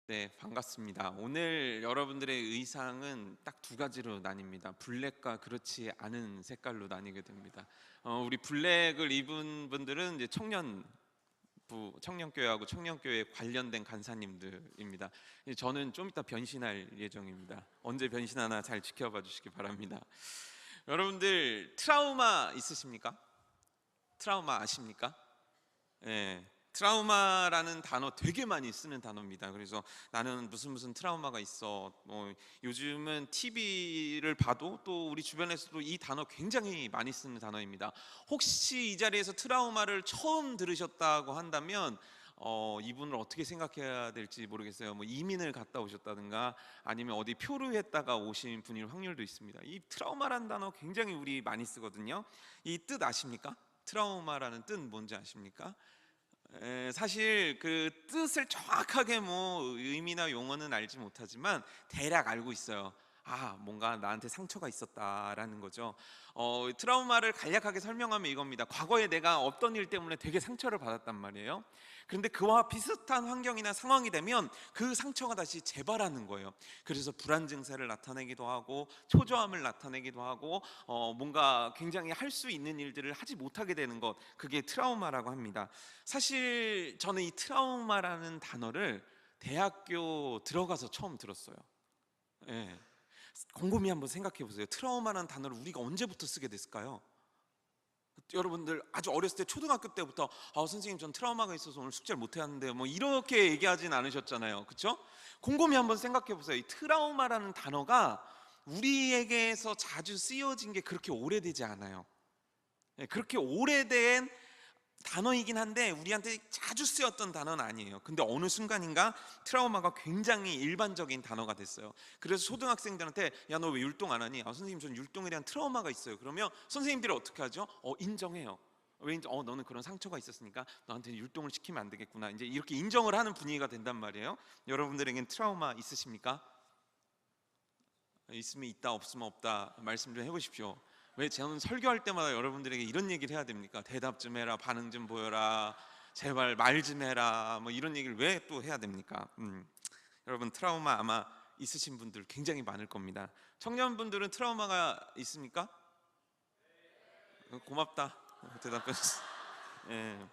네, 반갑습니다. 오늘 여러분들의 의상은 딱 두 가지로 나뉩니다. 블랙과 그렇지 않은 색깔로 나뉘게 됩니다. 우리 블랙을 입은 분들은 이제 청년교회하고 청년교회 관련된 간사님들입니다. 저는 좀 이따 변신할 예정입니다. 언제 변신하나 잘 지켜봐 주시기 바랍니다. 여러분들 트라우마 있으십니까? 트라우마 아십니까? 예. 트라우마라는 단어 되게 많이 쓰는 단어입니다. 그래서 나는 무슨 트라우마가 있어. 요즘은 TV를 봐도 또 우리 주변에서도 이 단어 굉장히 많이 쓰는 단어입니다. 혹시 이 자리에서 트라우마를 처음 들으셨다고 한다면 이분을 어떻게 생각해야 될지 모르겠어요. 뭐 이민을 갔다 오셨다든가 아니면 어디 표류했다가 오신 분일 확률도 있습니다. 이 트라우마라는 단어 굉장히 우리 많이 쓰거든요. 이 뜻 아십니까? 트라우마라는 뜻 뭔지 아십니까? 사실 그 뜻을 정확하게 뭐 의미나 용어는 알지 못하지만 대략 알고 있어요. 뭔가 나한테 상처가 있었다라는 거죠. 트라우마를 간략하게 설명하면 이겁니다. 과거에 내가 어떤 일 때문에 되게 상처를 받았단 말이에요. 그런데 그와 비슷한 환경이나 상황이 되면 그 상처가 다시 재발하는 거예요. 그래서 불안 증세를 나타내기도 하고 초조함을 나타내기도 하고 뭔가 굉장히 할 수 있는 일들을 하지 못하게 되는 것, 그게 트라우마라고 합니다. 사실 저는 이 트라우마라는 단어를 대학교 들어가서 처음 들었어요. 예. 곰곰이 한번 생각해 보세요. 트라우마라는 단어를 우리가 언제부터 쓰게 됐을까요? 여러분들 아주 어렸을 때 초등학교 때부터 선생님 전 트라우마가 있어서 오늘 숙제를 못 해왔는데 뭐 이렇게 얘기하진 않으셨잖아요. 그렇죠? 곰곰이 한번 생각해 보세요. 이 트라우마라는 단어가 우리에게서 자주 쓰여진 게 그렇게 오래되지 않아요. 예, 그렇게 오래된 단어이긴 한데 우리한테 자주 쓰였던 단어는 아니에요. 근데 어느 순간인가 트라우마가 굉장히 일반적인 단어가 됐어요. 그래서 초등학생들한테 야, 너 왜 율동 안 하니? 선생님 전 율동에 대한 트라우마가 있어요. 그러면 선생님들이 어떻게 하죠? 인정해요. 왜 너는 그런 상처가 있었으니까 너한테 율동을 시키면 안 되겠구나. 이제 이렇게 인정을 하는 분위기가 된단 말이에요. 여러분들에겐 트라우마 있으십니까? 있으면 있다, 없으면 없다 말씀 좀 해보십시오. 왜 저는 설교할 때마다 여러분들에게 이런 얘기를 해야 됩니까? 대답 좀 해라, 반응 좀 보여라, 제발 말 좀 해라, 뭐 이런 얘기를 왜 또 해야 됩니까? 여러분 트라우마 아마 있으신 분들 굉장히 많을 겁니다. 청년분들은 트라우마가 있습니까? 고맙다 대답해 주세요. 예.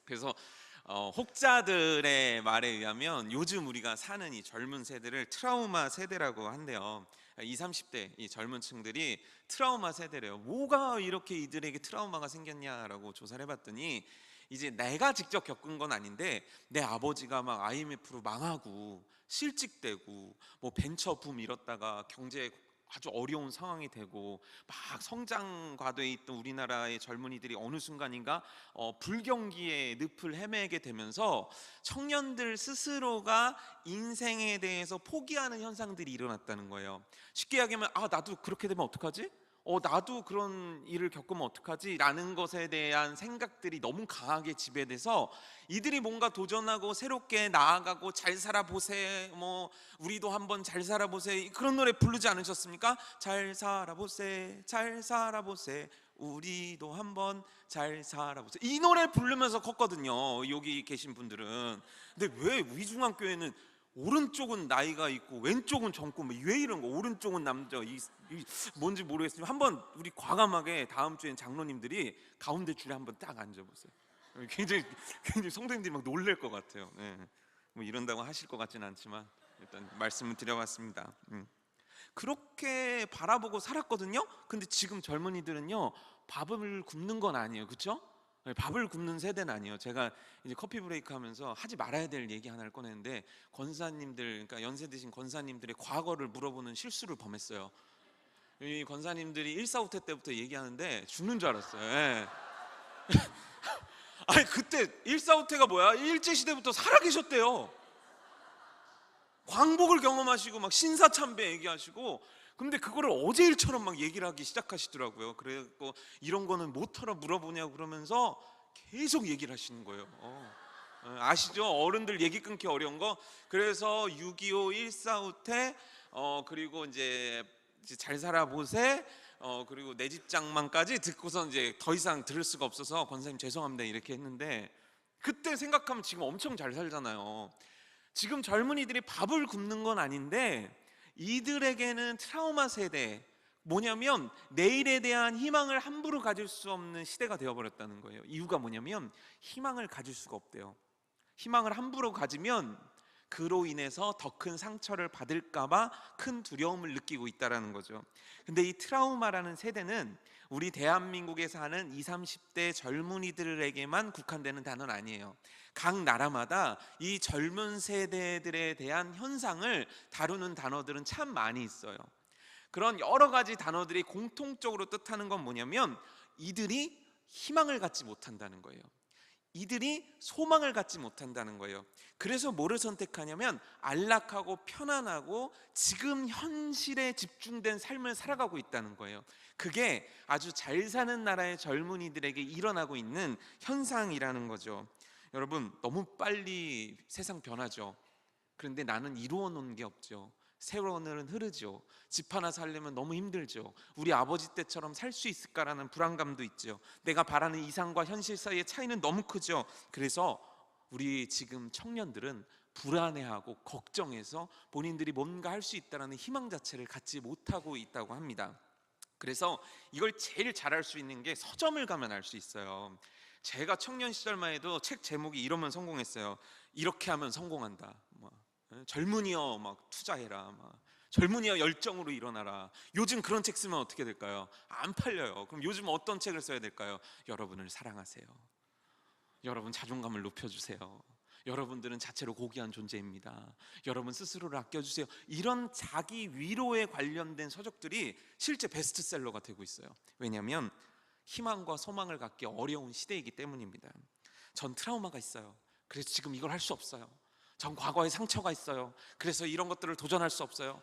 그래서 혹자들의 말에 의하면 요즘 우리가 사는 이 젊은 세대를 트라우마 세대라고 한대요. 20, 30대 이 젊은 층들이 트라우마 세대래요. 뭐가 이렇게 이들에게 트라우마가 생겼냐라고 조사를 해봤더니 이제 내가 직접 겪은 건 아닌데 내 아버지가 막 IMF로 망하고 실직되고 뭐 벤처 붐 이뤘다가 경제 아주 어려운 상황이 되고 막 성장 과도에 있던 우리나라의 젊은이들이 어느 순간인가 불경기의 늪을 헤매게 되면서 청년들 스스로가 인생에 대해서 포기하는 현상들이 일어났다는 거예요. 쉽게 이야기하면 나도 그렇게 되면 어떡하지? 나도 그런 일을 겪으면 어떡하지? 라는 것에 대한 생각들이 너무 강하게 지배돼서 이들이 뭔가 도전하고 새롭게 나아가고 잘 살아보세, 뭐 우리도 한번 잘 살아보세, 그런 노래 부르지 않으셨습니까? 잘 살아보세, 잘 살아보세, 우리도 한번 잘 살아보세, 이 노래 부르면서 컸거든요, 여기 계신 분들은. 근데 왜 위중앙교회는 오른쪽은 나이가 있고 왼쪽은 젊고 왜 이런 거? 오른쪽은 남자, 뭔지 모르겠으면 한번 우리 과감하게 다음 주엔 장로님들이 가운데 줄에 한번 딱 앉아보세요. 굉장히 성도님들이 막 놀랄 것 같아요. 네. 뭐 이런다고 하실 것 같지는 않지만 일단 말씀을 드려봤습니다. 그렇게 바라보고 살았거든요. 근데 지금 젊은이들은요, 밥을 굶는 건 아니에요, 그렇죠? 밥을 굶는 세대는 아니에요. 제가 이제 커피 브레이크 하면서 하지 말아야 될 얘기 하나를 꺼냈는데 권사님들, 그러니까 연세 드신 권사님들의 과거를 물어보는 실수를 범했어요. 이 권사님들이 일사후퇴 때부터 얘기하는데 죽는 줄 알았어요. 예. 아니 그때 일사후퇴가 뭐야? 일제시대부터 살아계셨대요. 광복을 경험하시고 막 신사참배 얘기하시고, 근데 그거를 어제 일처럼 막 얘기를 하기 시작하시더라고요. 그래서 이런 거는 뭐하러 물어보냐고 그러면서 계속 얘기를 하시는 거예요. 아시죠? 어른들 얘기 끊기 어려운 거. 그래서 6.25 일사후퇴, 그리고 이제 잘 살아보세, 그리고 내 집 장만까지 듣고서 이제 더 이상 들을 수가 없어서 권사님 죄송합니다 이렇게 했는데, 그때 생각하면 지금 엄청 잘 살잖아요. 지금 젊은이들이 밥을 굶는 건 아닌데 이들에게는 트라우마 세대, 뭐냐면 내일에 대한 희망을 함부로 가질 수 없는 시대가 되어버렸다는 거예요. 이유가 뭐냐면 희망을 가질 수가 없대요. 희망을 함부로 가지면 그로 인해서 더 큰 상처를 받을까봐 큰 두려움을 느끼고 있다는 거죠. 근데 이 트라우마라는 세대는 우리 대한민국에 사는 20, 30대 젊은이들에게만 국한되는 단어는 아니에요. 각 나라마다 이 젊은 세대들에 대한 현상을 다루는 단어들은 참 많이 있어요. 그런 여러 가지 단어들이 공통적으로 뜻하는 건 뭐냐면 이들이 희망을 갖지 못한다는 거예요. 이들이 소망을 갖지 못한다는 거예요. 그래서 뭐를 선택하냐면 안락하고 편안하고 지금 현실에 집중된 삶을 살아가고 있다는 거예요. 그게 아주 잘 사는 나라의 젊은이들에게 일어나고 있는 현상이라는 거죠. 여러분, 너무 빨리 세상 변하죠. 그런데 나는 이루어 놓은 게 없죠. 세월은 흐르죠. 집 하나 살려면 너무 힘들죠. 우리 아버지 때처럼 살 수 있을까라는 불안감도 있죠. 내가 바라는 이상과 현실 사이의 차이는 너무 크죠. 그래서 우리 지금 청년들은 불안해하고 걱정해서 본인들이 뭔가 할 수 있다는 희망 자체를 갖지 못하고 있다고 합니다. 그래서 이걸 제일 잘할 수 있는 게 서점을 가면 알 수 있어요. 제가 청년 시절만 해도 책 제목이 이러면 성공했어요. 이렇게 하면 성공한다. 젊은이여 막 투자해라, 막 젊은이여 열정으로 일어나라. 요즘 그런 책 쓰면 어떻게 될까요? 안 팔려요. 그럼 요즘 어떤 책을 써야 될까요? 여러분을 사랑하세요. 여러분 자존감을 높여주세요. 여러분들은 자체로 고귀한 존재입니다. 여러분 스스로를 아껴주세요. 이런 자기 위로에 관련된 서적들이 실제 베스트셀러가 되고 있어요. 왜냐하면 희망과 소망을 갖기 어려운 시대이기 때문입니다. 전 트라우마가 있어요. 그래서 지금 이걸 할 수 없어요. 전 과거에 상처가 있어요. 그래서 이런 것들을 도전할 수 없어요.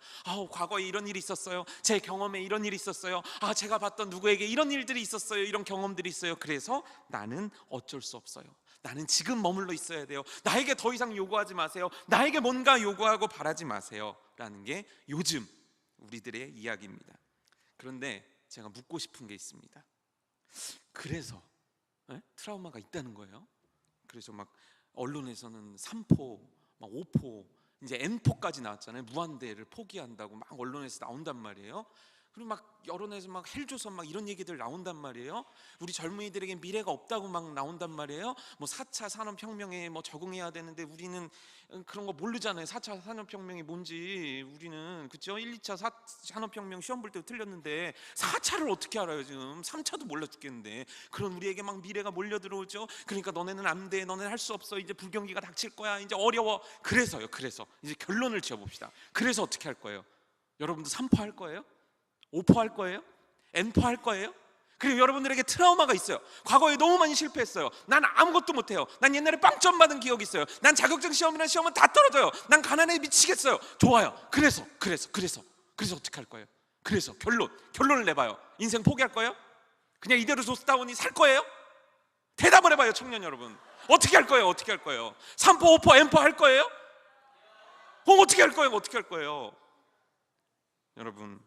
과거에 이런 일이 있었어요. 제 경험에 이런 일이 있었어요. 제가 봤던 누구에게 이런 일들이 있었어요. 이런 경험들이 있어요. 그래서 나는 어쩔 수 없어요. 나는 지금 머물러 있어야 돼요. 나에게 더 이상 요구하지 마세요. 나에게 뭔가 요구하고 바라지 마세요. 라는 게 요즘 우리들의 이야기입니다. 그런데 제가 묻고 싶은 게 있습니다. 그래서 트라우마가 있다는 거예요. 그래서 막 언론에서는 3포, 막 5포, 이제 N포까지 나왔잖아요. 무한대를 포기한다고 막 언론에서 나온단 말이에요. 그리고 막 여론에서 막 헬조선 막 이런 얘기들 나온단 말이에요. 우리 젊은이들에게 미래가 없다고 막 나온단 말이에요. 뭐 4차 산업혁명에 뭐 적응해야 되는데 우리는 그런 거 모르잖아요. 4차 산업혁명이 뭔지 우리는, 그죠? 1, 2차 산업혁명 시험 볼 때도 틀렸는데 4차를 어떻게 알아요 지금? 3차도 몰라 죽겠는데. 그런 우리에게 막 미래가 몰려들어오죠. 그러니까 너네는 안 돼, 너네는 할 수 없어, 이제 불경기가 닥칠 거야, 이제 어려워. 그래서 이제 결론을 지어봅시다. 그래서 어떻게 할 거예요? 여러분도 3포 할 거예요? 5포 할 거예요? N포 할 거예요? 그리고 여러분들에게 트라우마가 있어요. 과거에 너무 많이 실패했어요. 난 아무것도 못해요. 난 옛날에 빵점 받은 기억이 있어요. 난 자격증 시험이나 시험은 다 떨어져요. 난 가난해 미치겠어요. 좋아요. 그래서 어떻게 할 거예요? 그래서 결론을 내봐요. 인생 포기할 거예요? 그냥 이대로 조스다운이 살 거예요? 대답을 해봐요, 청년 여러분. 어떻게 할 거예요? 3포, 5포, N포 할 거예요? 어떻게 할 거예요? 여러분,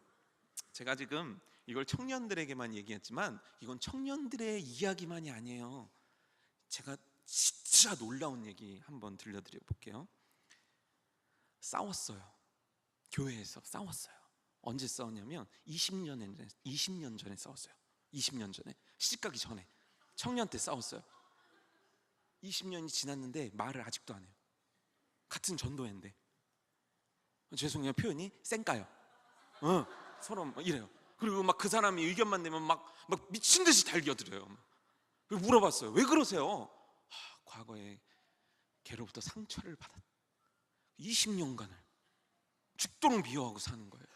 제가 지금 이걸 청년들에게만 얘기했지만 이건 청년들의 이야기만이 아니에요. 제가 진짜 놀라운 얘기 한번 들려드려 볼게요. 싸웠어요. 교회에서 싸웠어요. 언제 싸웠냐면 20년 전에 싸웠어요. 20년 전에, 시집가기 전에 청년 때 싸웠어요. 20년이 지났는데 말을 아직도 안 해요. 같은 전도회인데. 죄송해요, 표현이 쌩까요. 서로 이래요. 그리고 막 그 사람이 의견만 내면 막 미친 듯이 달겨들어요. 그리고 물어봤어요. 왜 그러세요? 과거에 걔로부터 상처를 받았. 20년간을 죽도록 미워하고 사는 거예요.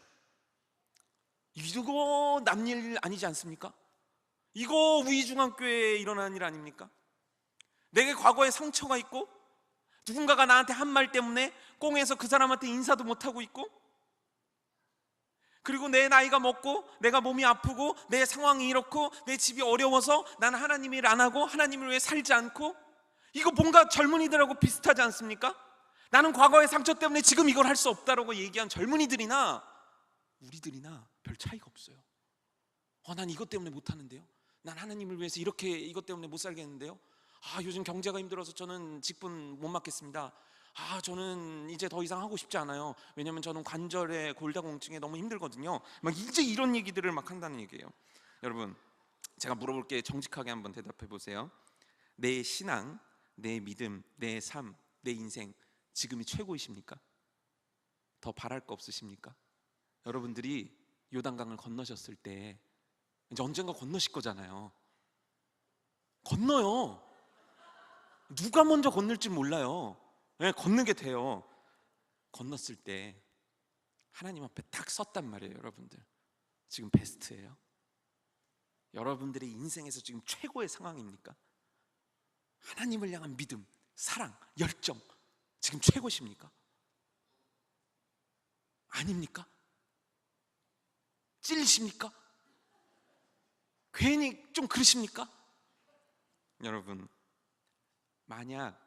이거 남일 아니지 않습니까? 이거 우이중앙교회에 일어난 일 아닙니까? 내게 과거에 상처가 있고 누군가가 나한테 한 말 때문에 꽁에서 그 사람한테 인사도 못하고 있고, 그리고 내 나이가 먹고 내가 몸이 아프고 내 상황이 이렇고 내 집이 어려워서 나는 하나님 일 안 하고 하나님을 위해 살지 않고, 이거 뭔가 젊은이들하고 비슷하지 않습니까? 나는 과거의 상처 때문에 지금 이걸 할 수 없다라고 얘기한 젊은이들이나 우리들이나 별 차이가 없어요. 난 이것 때문에 못하는데요. 난 하나님을 위해서 이렇게 이것 때문에 못 살겠는데요. 요즘 경제가 힘들어서 저는 직분 못 맡겠습니다. 저는 이제 더 이상 하고 싶지 않아요. 왜냐면 저는 관절에 골다공증에 너무 힘들거든요. 막 이제 이런 얘기들을 막 한다는 얘기예요. 여러분, 제가 물어볼게. 정직하게 한번 대답해 보세요. 내 신앙, 내 믿음, 내 삶, 내 인생 지금이 최고이십니까? 더 바랄 거 없으십니까? 여러분들이 요단강을 건너셨을 때 이제 언젠가 건너실 거잖아요. 건너요. 누가 먼저 건널지 몰라요. 네, 건너게 돼요. 건넜을 때 하나님 앞에 딱 섰단 말이에요. 여러분들 지금 베스트예요? 여러분들의 인생에서 지금 최고의 상황입니까? 하나님을 향한 믿음, 사랑, 열정 지금 최고십니까? 아닙니까? 찔리십니까? 괜히 좀 그러십니까? 여러분, 만약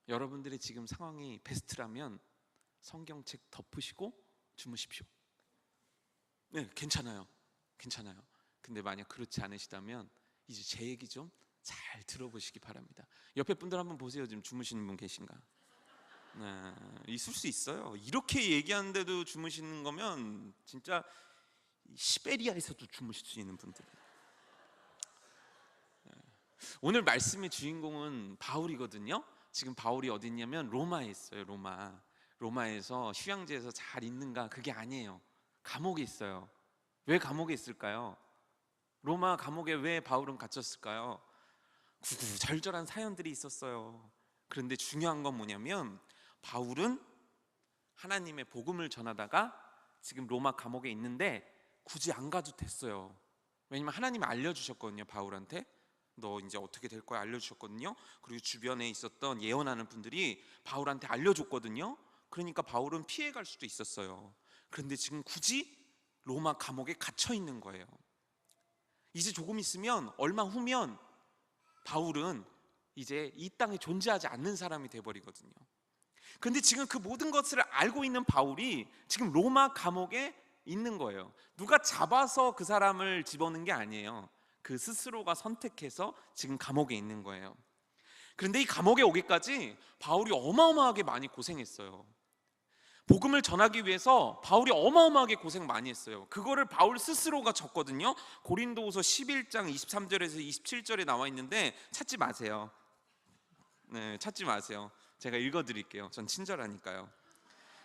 여러분들의 지금 상황이 베스트라면 성경책 덮으시고 주무십시오. 네, 괜찮아요. 근데 만약 그렇지 않으시다면 이제 제 얘기 좀 잘 들어보시기 바랍니다. 옆에 분들 한번 보세요. 지금 주무시는 분 계신가? 네, 있을 수 있어요. 이렇게 얘기하는데도 주무시는 거면 진짜 시베리아에서도 주무실 수 있는 분들. 오늘 말씀의 주인공은 바울이거든요. 지금 바울이 어디 있냐면 로마에 있어요. 로마에서 휴양지에서 잘 있는가? 그게 아니에요. 감옥에 있어요. 왜 감옥에 있을까요? 로마 감옥에 왜 바울은 갇혔을까요? 구구절절한 사연들이 있었어요. 그런데 중요한 건 뭐냐면 바울은 하나님의 복음을 전하다가 지금 로마 감옥에 있는데 굳이 안 가도 됐어요. 왜냐면 하나님이 알려주셨거든요. 바울한테 너 이제 어떻게 될 거야 알려주셨거든요. 그리고 주변에 있었던 예언하는 분들이 바울한테 알려줬거든요. 그러니까 바울은 피해갈 수도 있었어요. 그런데 지금 굳이 로마 감옥에 갇혀 있는 거예요. 이제 조금 있으면 얼마 후면 바울은 이제 이 땅에 존재하지 않는 사람이 돼버리거든요. 그런데 지금 그 모든 것을 알고 있는 바울이 지금 로마 감옥에 있는 거예요. 누가 잡아서 그 사람을 집어넣은 게 아니에요. 그 스스로가 선택해서 지금 감옥에 있는 거예요. 그런데 이 감옥에 오기까지 바울이 어마어마하게 많이 고생했어요. 복음을 전하기 위해서 바울이 어마어마하게 고생 많이 했어요. 그거를 바울 스스로가 적거든요. 고린도후서 11장 23절에서 27절에 나와 있는데 찾지 마세요. 네, 찾지 마세요. 제가 읽어드릴게요. 전 친절하니까요.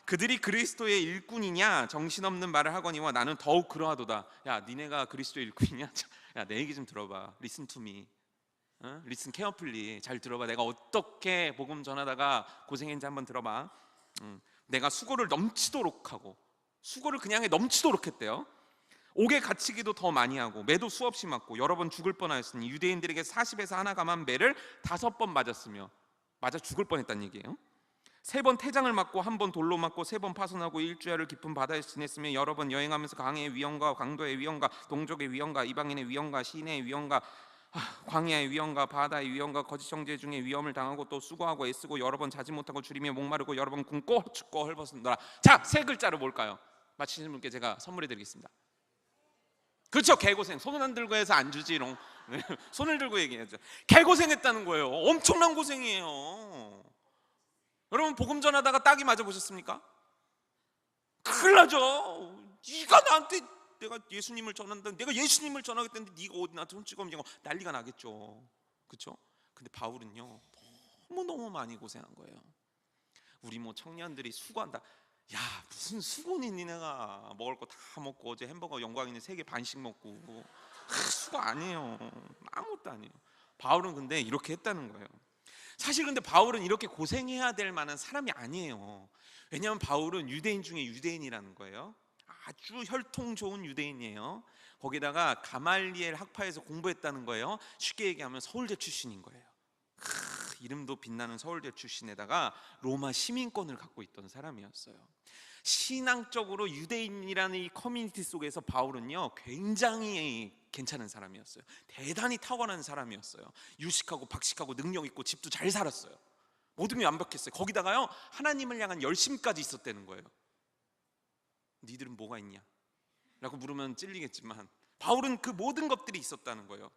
그들이 그리스도의 일꾼이냐 정신없는 말을 하거니와 나는 더욱 그러하도다. 야, 니네가 그리스도의 일꾼이냐? 야, 내 얘기 좀 들어봐. Listen to me. Listen carefully. 잘 들어봐. 내가 어떻게 복음 전하다가 고생했는지 한번 들어봐. 내가 수고를 넘치도록 하고, 수고를 그냥 넘치도록 했대요. 옥에 갇히기도 더 많이 하고 매도 수없이 맞고 여러 번 죽을 뻔하였으니 유대인들에게 40에서 하나 감한 매를 5번 맞았으며 맞아 죽을 뻔했다는 얘기예요. 3번 태장을 맞고 1번 돌로 맞고 3번 파손하고 일주야를 깊은 바다에 지냈으며 여러 번 여행하면서 강의 위험과 강도의 위험과 동족의 위험과 이방인의 위험과 시내의 위험과 광야의 위험과 바다의 위험과 거짓 형제 중에 위험을 당하고 또 수고하고 애쓰고 여러 번 자지 못하고 줄이며 목마르고 여러 번 굶고 춥고 헐벗은더라. 자, 3글자로 뭘까요? 맞히시는 분께 제가 선물해 드리겠습니다. 그렇죠, 개고생. 손을 안 들고 해서 안 주지롱. 손을 들고 얘기해야죠. 개고생했다는 거예요. 엄청난 고생이에요. 여러분 복음 전하다가 딱이 맞아 보셨습니까? 큰일 나죠. 네가 나한테 내가 예수님을 전한다, 내가 예수님을 전하겠다는데 네가 어디 나한테 손 찍어 오냐고 난리가 나겠죠. 그렇죠? 근데 바울은요 너무너무 많이 고생한 거예요. 우리 뭐 청년들이 수고한다. 야, 무슨 수고니? 니네가 먹을 거 다 먹고 어제 햄버거 영광이네 3개 반씩 먹고 수고 아니에요. 아무것도 아니에요. 바울은 근데 이렇게 했다는 거예요. 사실 근데 바울은 이렇게 고생해야 될 만한 사람이 아니에요. 왜냐하면 바울은 유대인 중에 유대인이라는 거예요. 아주 혈통 좋은 유대인이에요. 거기다가 가말리엘 학파에서 공부했다는 거예요. 쉽게 얘기하면 서울대 출신인 거예요. 이름도 빛나는 서울대 출신에다가 로마 시민권을 갖고 있던 사람이었어요. 신앙적으로 유대인이라는 이 커뮤니티 속에서 바울은요 굉장히 괜찮은 사람이었어요. 대단히 탁월한 사람이었어요. 유식하고 박식하고 능력 있고 집도 잘 살았어요. 모든 게 완벽했어요. 거기다가요 하나님을 향한 열심까지 있었다는 거예요. 니들은 뭐가 있냐? 라고 물으면 찔리겠지만 바울은 그 모든 것들이 있었다는 거예요.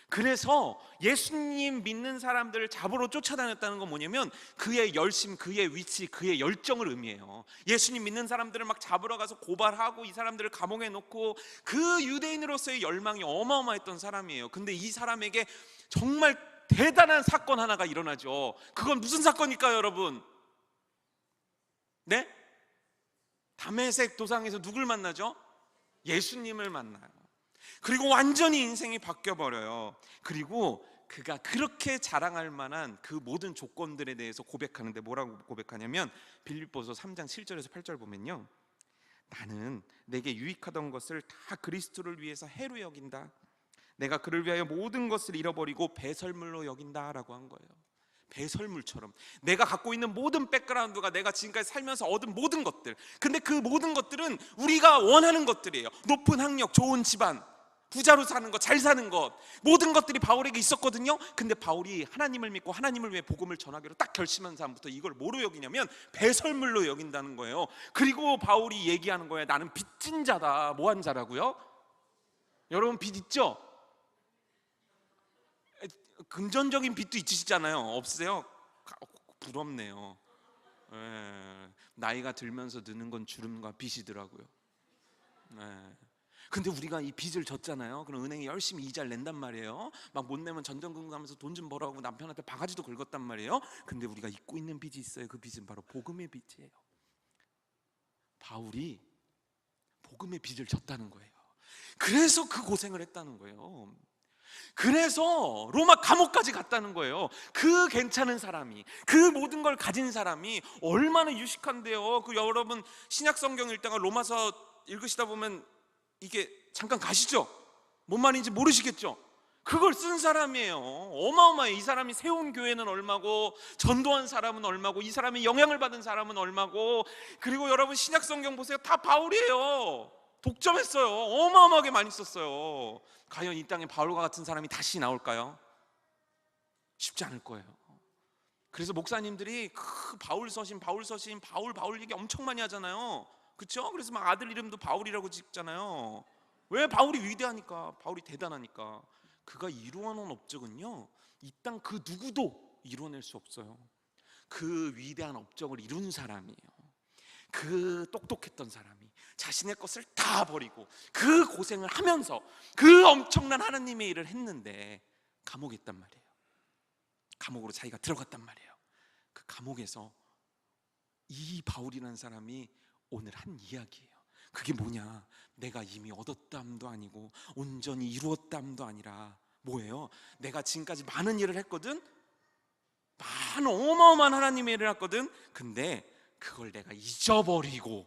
그래서 예수님 믿는 사람들을 잡으러 쫓아다녔다는 건 뭐냐면 그의 열심, 그의 위치, 그의 열정을 의미해요. 예수님 믿는 사람들을 막 잡으러 가서 고발하고 이 사람들을 감옥에 놓고 그 유대인으로서의 열망이 어마어마했던 사람이에요. 근데 이 사람에게 정말 대단한 사건 하나가 일어나죠. 그건 무슨 사건일까요, 여러분? 네? 다메섹 도상에서 누굴 만나죠? 예수님을 만나요. 그리고 완전히 인생이 바뀌어버려요. 그리고 그가 그렇게 자랑할 만한 그 모든 조건들에 대해서 고백하는데 뭐라고 고백하냐면 빌립보서 3장 7절에서 8절 보면요, 나는 내게 유익하던 것을 다 그리스도를 위해서 해로 여긴다. 내가 그를 위하여 모든 것을 잃어버리고 배설물로 여긴다라고 한 거예요. 배설물처럼 내가 갖고 있는 모든 백그라운드가 내가 지금까지 살면서 얻은 모든 것들, 근데 그 모든 것들은 우리가 원하는 것들이에요. 높은 학력, 좋은 집안, 부자로 사는 것, 잘 사는 것, 모든 것들이 바울에게 있었거든요. 근데 바울이 하나님을 믿고 하나님을 위해 복음을 전하기로 딱 결심한 사람부터 이걸 뭐로 여기냐면 배설물로 여긴다는 거예요. 그리고 바울이 얘기하는 거예요. 나는 빚진 자다. 뭐한 자라고요? 여러분 빚 있죠? 금전적인 빚도 있으시잖아요. 없으세요? 부럽네요. 예, 나이가 들면서 느는 건 주름과 빚이더라고요. 예. 근데 우리가 이 빚을 졌잖아요. 그럼 은행에 열심히 이자를 낸단 말이에요. 막 못 내면 전전긍긍 하면서 돈 좀 벌어가고 남편한테 바가지도 긁었단 말이에요. 근데 우리가 잊고 있는 빚이 있어요. 그 빚은 바로 복음의 빚이에요. 바울이 복음의 빚을 졌다는 거예요. 그래서 그 고생을 했다는 거예요. 그래서 로마 감옥까지 갔다는 거예요. 그 괜찮은 사람이, 그 모든 걸 가진 사람이 얼마나 유식한데요. 그 여러분 신약 성경 읽다가 로마서 읽으시다 보면 이게 잠깐 가시죠? 뭔 말인지 모르시겠죠? 그걸 쓴 사람이에요. 어마어마해요. 이 사람이 세운 교회는 얼마고, 전도한 사람은 얼마고, 이 사람이 영향을 받은 사람은 얼마고. 그리고 여러분 신약 성경 보세요. 다 바울이에요. 독점했어요. 어마어마하게 많이 썼어요. 과연 이 땅에 바울과 같은 사람이 다시 나올까요? 쉽지 않을 거예요. 그래서 목사님들이 바울 서신, 바울 얘기 엄청 많이 하잖아요. 그렇죠? 그래서 막 아들 이름도 바울이라고 짓잖아요. 왜? 바울이 위대하니까, 바울이 대단하니까. 그가 이루어놓은 업적은요, 이 땅 그 누구도 이루어낼 수 없어요. 그 위대한 업적을 이룬 사람이에요. 그 똑똑했던 사람이 자신의 것을 다 버리고 그 고생을 하면서 그 엄청난 하나님의 일을 했는데 감옥에 있단 말이에요. 감옥으로 자기가 들어갔단 말이에요. 그 감옥에서 이 바울이라는 사람이 오늘 한 이야기예요. 그게 뭐냐? 내가 이미 얻었담도 아니고 온전히 이루었담도 아니라 뭐예요? 내가 지금까지 많은 일을 했거든. 많은 어마어마한 하나님의 일을 했거든. 근데 그걸 내가 잊어버리고,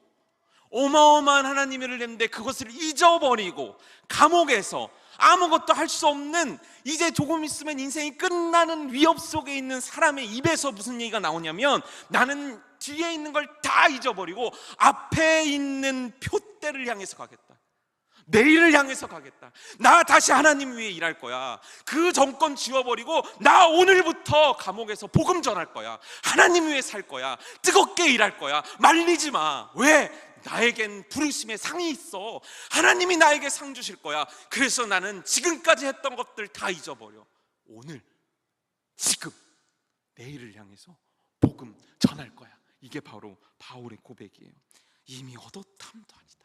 어마어마한 하나님의 일을 했는데 그것을 잊어버리고 감옥에서 아무것도 할 수 없는, 이제 조금 있으면 인생이 끝나는 위협 속에 있는 사람의 입에서 무슨 얘기가 나오냐면, 나는 뒤에 있는 걸 다 잊어버리고 앞에 있는 표대를 향해서 가겠다. 내일을 향해서 가겠다. 나 다시 하나님 위해 일할 거야. 그 정권 지워버리고 나 오늘부터 감옥에서 복음 전할 거야. 하나님 위해 살 거야. 뜨겁게 일할 거야. 말리지 마. 왜? 나에겐 부르심의 상이 있어. 하나님이 나에게 상 주실 거야. 그래서 나는 지금까지 했던 것들 다 잊어버려. 오늘, 지금, 내일을 향해서 복음 전할 거야. 이게 바로 바울의 고백이에요. 이미 얻었담도 아니다.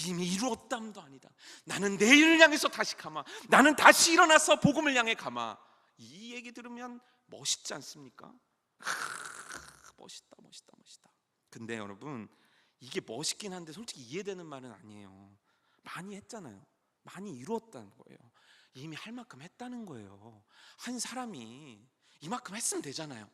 이미 이루었담도 아니다. 나는 내일을 향해서 다시 가마. 나는 다시 일어나서 복음을 향해 가마. 이 얘기 들으면 멋있지 않습니까? 멋있다. 근데 여러분, 이게 멋있긴 한데 솔직히 이해되는 말은 아니에요. 많이 했잖아요. 많이 이루었다는 거예요. 이미 할 만큼 했다는 거예요. 한 사람이 이만큼 했으면 되잖아요.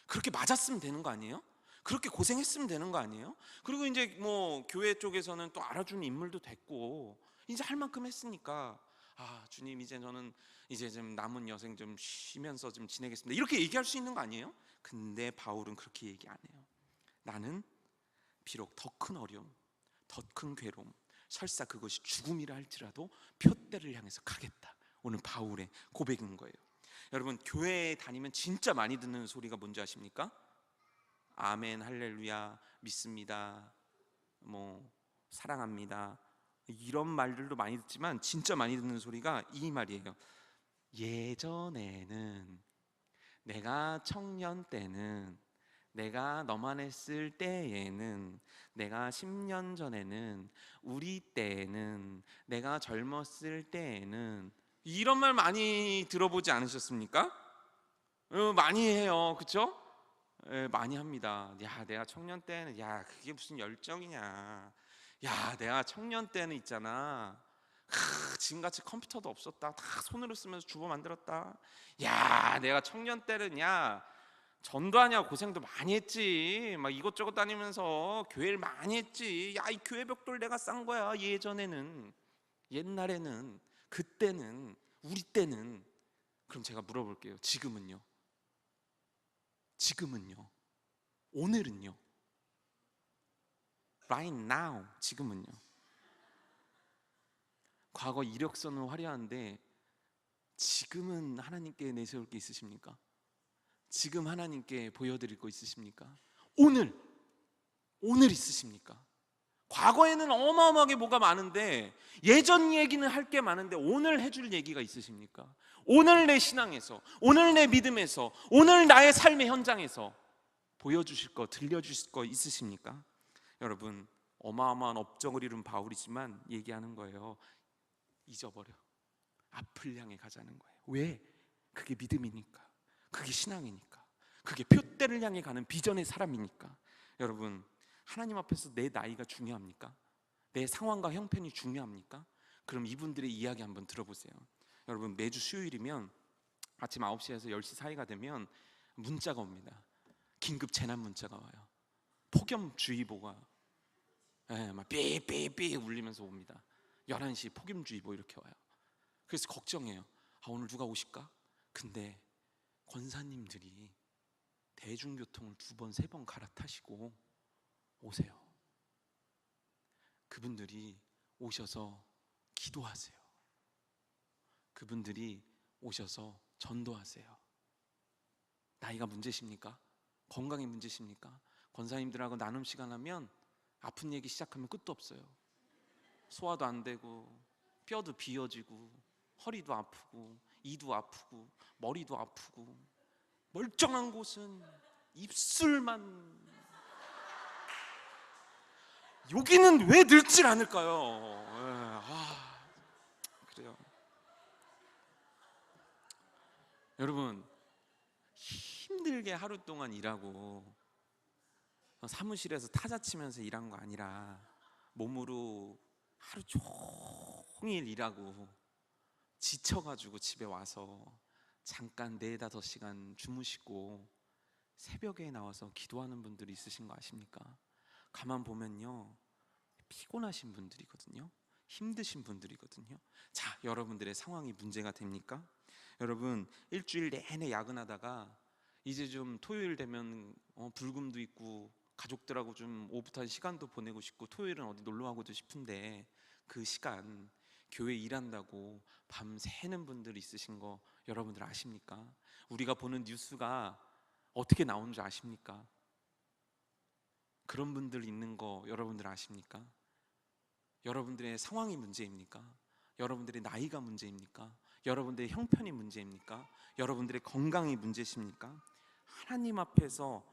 그렇게 맞았으면 되는 거 아니에요? 그렇게 고생했으면 되는 거 아니에요? 그리고 이제 뭐 교회 쪽에서는 또 알아주는 인물도 됐고, 이제 할 만큼 했으니까, 아 주님, 이제 저는 이제 좀 남은 여생 좀 쉬면서 좀 지내겠습니다, 이렇게 얘기할 수 있는 거 아니에요? 근데 바울은 그렇게 얘기 안 해요. 나는 비록 더 큰 어려움, 더 큰 괴로움, 설사 그것이 죽음이라 할지라도 표대를 향해서 가겠다. 오늘 바울의 고백인 거예요. 여러분, 교회에 다니면 진짜 많이 듣는 소리가 뭔지 아십니까? 아멘, 할렐루야, 믿습니다, 뭐 사랑합니다, 이런 말들도 많이 듣지만 진짜 많이 듣는 소리가 이 말이에요. 예전에는, 내가 청년 때는, 내가 너만 했을 때에는, 내가 10년 전에는, 우리 때에는, 내가 젊었을 때에는, 이런 말 많이 들어보지 않으셨습니까? 많이 해요, 그쵸? 많이 합니다. 야, 내가 청년 때는, 야, 그게 무슨 열정이냐. 야, 내가 청년 때는 있잖아, 지금같이 컴퓨터도 없었다. 다 손으로 쓰면서 주버 만들었다. 야, 내가 청년 때는, 야, 전도하냐 고생도 많이 했지. 막 이것저것 다니면서 교회를 많이 했지. 야, 이 교회 벽돌 내가 싼 거야. 예전에는, 옛날에는, 그때는, 우리 때는. 그럼 제가 물어볼게요. 지금은요? 지금은요? 오늘은요? Right now, 지금은요? 과거 이력서는 화려한데 지금은 하나님께 내세울 게 있으십니까? 지금 하나님께 보여드릴 거 있으십니까? 오늘 있으십니까? 과거에는 어마어마하게 뭐가 많은데, 예전 얘기는 할 게 많은데 오늘 해줄 얘기가 있으십니까? 오늘 내 신앙에서, 오늘 내 믿음에서, 오늘 나의 삶의 현장에서 보여주실 거, 들려주실 거 있으십니까? 여러분, 어마어마한 업적을 이룬 바울이지만 얘기하는 거예요. 잊어버려. 앞을 향해 가자는 거예요. 왜? 그게 믿음이니까, 그게 신앙이니까, 그게 표대를 향해 가는 비전의 사람이니까. 여러분, 하나님 앞에서 내 나이가 중요합니까? 내 상황과 형편이 중요합니까? 그럼 이분들의 이야기 한번 들어보세요. 여러분, 매주 수요일이면 아침 9시에서 10시 사이가 되면 문자가 옵니다. 긴급 재난 문자가 와요. 폭염주의보가 막 삐삐삐 울리면서 옵니다. 11시 폭염주의보 이렇게 와요. 그래서 걱정해요. 오늘 누가 오실까? 근데 권사님들이 대중교통을 2번, 3번 갈아타시고 오세요. 그분들이 오셔서 기도하세요. 그분들이 오셔서 전도하세요. 나이가 문제십니까? 건강이 문제십니까? 권사님들하고 나눔 시간 하면 아픈 얘기 시작하면 끝도 없어요. 소화도 안 되고, 뼈도 비어지고, 허리도 아프고, 이도 아프고, 머리도 아프고, 멀쩡한 곳은 입술만. 여기는 왜 늙질 않을까요? 그래요. 여러분, 힘들게 하루 동안 일하고 사무실에서 타자 치면서 일한 거 아니라 몸으로 하루 종일 일하고 지쳐가지고 집에 와서 잠깐 4-5시간 주무시고 새벽에 나와서 기도하는 분들이 있으신 거 아십니까? 가만 보면요, 피곤하신 분들이거든요. 힘드신 분들이거든요. 자, 여러분들의 상황이 문제가 됩니까? 여러분, 일주일 내내 야근하다가 이제 좀 토요일 되면 불금도 있고 가족들하고 좀 오붓한 시간도 보내고 싶고 토요일은 어디 놀러 가고도 싶은데, 그 시간 교회 일한다고 밤 새는 분들 있으신 거 여러분들 아십니까? 우리가 보는 뉴스가 어떻게 나오는 줄 아십니까? 그런 분들 있는 거 여러분들 아십니까? 여러분들의 상황이 문제입니까? 여러분들의 나이가 문제입니까? 여러분들의 형편이 문제입니까? 여러분들의 건강이 문제십니까? 하나님 앞에서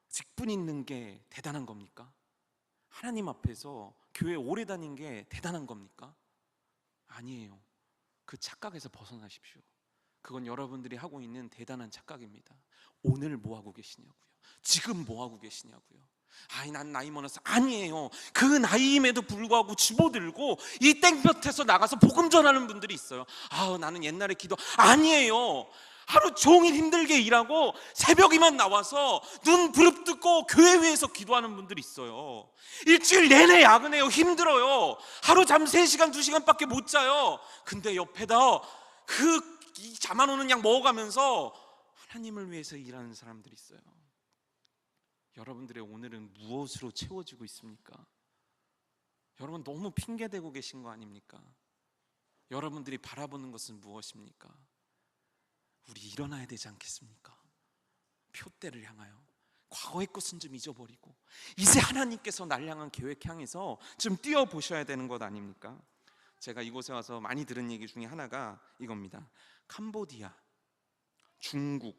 직분 있는 게 대단한 겁니까? 하나님 앞에서 교회 오래 다닌 게 대단한 겁니까? 아니에요. 그 착각에서 벗어나십시오. 그건 여러분들이 하고 있는 대단한 착각입니다. 오늘 뭐 하고 계시냐고요? 지금 뭐 하고 계시냐고요? 난 나이 많아서. 아니에요. 그 나이임에도 불구하고 집어들고 이 땡볕에서 나가서 복음 전하는 분들이 있어요. 나는 옛날에 기도. 아니에요. 하루 종일 힘들게 일하고 새벽이면 나와서 눈 부릅뜨고 교회 위에서 기도하는 분들이 있어요. 일주일 내내 야근해요. 힘들어요. 하루 잠 3시간 2시간밖에 못 자요. 근데 옆에다 잠 안 오는 약 먹어가면서 하나님을 위해서 일하는 사람들이 있어요. 여러분들의 오늘은 무엇으로 채워지고 있습니까? 여러분, 너무 핑계대고 계신 거 아닙니까? 여러분들이 바라보는 것은 무엇입니까? 우리 일어나야 되지 않겠습니까? 표대를 향하여 과거의 것은 좀 잊어버리고 이제 하나님께서 날 향한 계획 향해서 좀 뛰어보셔야 되는 것 아닙니까? 제가 이곳에 와서 많이 들은 얘기 중에 하나가 이겁니다. 캄보디아, 중국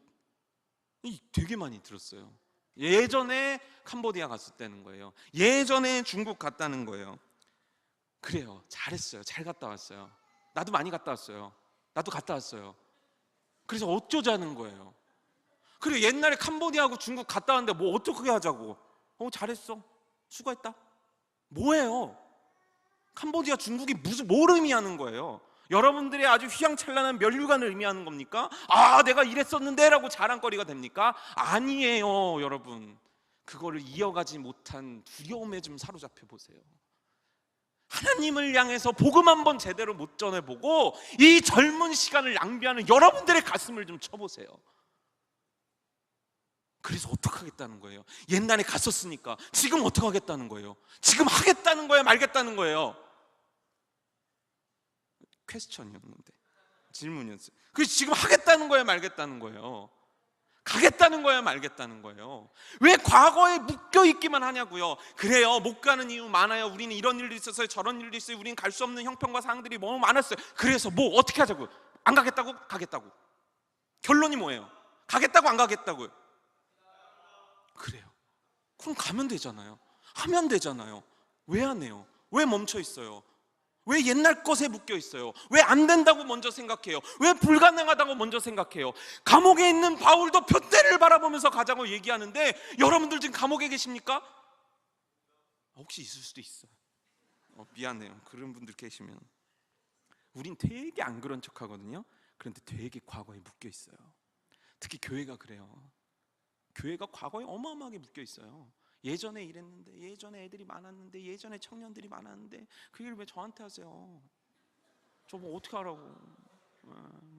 되게 많이 들었어요. 예전에 캄보디아 갔을 때는 거예요. 예전에 중국 갔다는 거예요. 그래요. 잘했어요. 잘 갔다 왔어요. 나도 많이 갔다 왔어요. 나도 갔다 왔어요. 그래서 어쩌자는 거예요. 그리고 옛날에 캄보디아하고 중국 갔다 왔는데 뭐 어떻게 하자고. 잘했어. 수고했다. 뭐예요? 캄보디아 중국이 뭘 의미하는 거예요? 여러분들의 아주 휘황찬란한 면류관을 의미하는 겁니까? 내가 이랬었는데 라고 자랑거리가 됩니까? 아니에요, 여러분. 그거를 이어가지 못한 두려움에 좀 사로잡혀 보세요. 하나님을 향해서 복음 한번 제대로 못 전해보고 이 젊은 시간을 낭비하는 여러분들의 가슴을 좀 쳐보세요. 그래서 어떡하겠다는 거예요? 옛날에 갔었으니까 지금 어떡하겠다는 거예요? 지금 하겠다는 거예요? 말겠다는 거예요? 퀘스천이었는데, 질문이었어요. 그래서 지금 하겠다는 거예요? 말겠다는 거예요? 가겠다는 거예요? 말겠다는 거예요? 왜 과거에 묶여있기만 하냐고요? 그래요, 못 가는 이유 많아요. 우리는 이런 일도 있었어요, 저런 일도 있어요. 우리는 갈 수 없는 형편과 사항들이 너무 많았어요. 그래서 뭐 어떻게 하자고요? 안 가겠다고? 가겠다고. 결론이 뭐예요? 가겠다고? 안 가겠다고요? 그래요. 그럼 가면 되잖아요. 하면 되잖아요. 왜 안 해요? 왜 멈춰 있어요? 왜 옛날 것에 묶여 있어요? 왜 안 된다고 먼저 생각해요? 왜 불가능하다고 먼저 생각해요? 감옥에 있는 바울도 둯대를 바라보면서 가자고 얘기하는데 여러분들 지금 감옥에 계십니까? 혹시 있을 수도 있어요. 미안해요. 그런 분들 계시면. 우린 되게 안 그런 척 하거든요. 그런데 되게 과거에 묶여 있어요. 특히 교회가 그래요. 교회가 과거에 어마어마하게 묶여 있어요. 예전에 이랬는데, 예전에 애들이 많았는데, 예전에 청년들이 많았는데 그 일을 왜 저한테 하세요? 저 뭐 어떻게 하라고?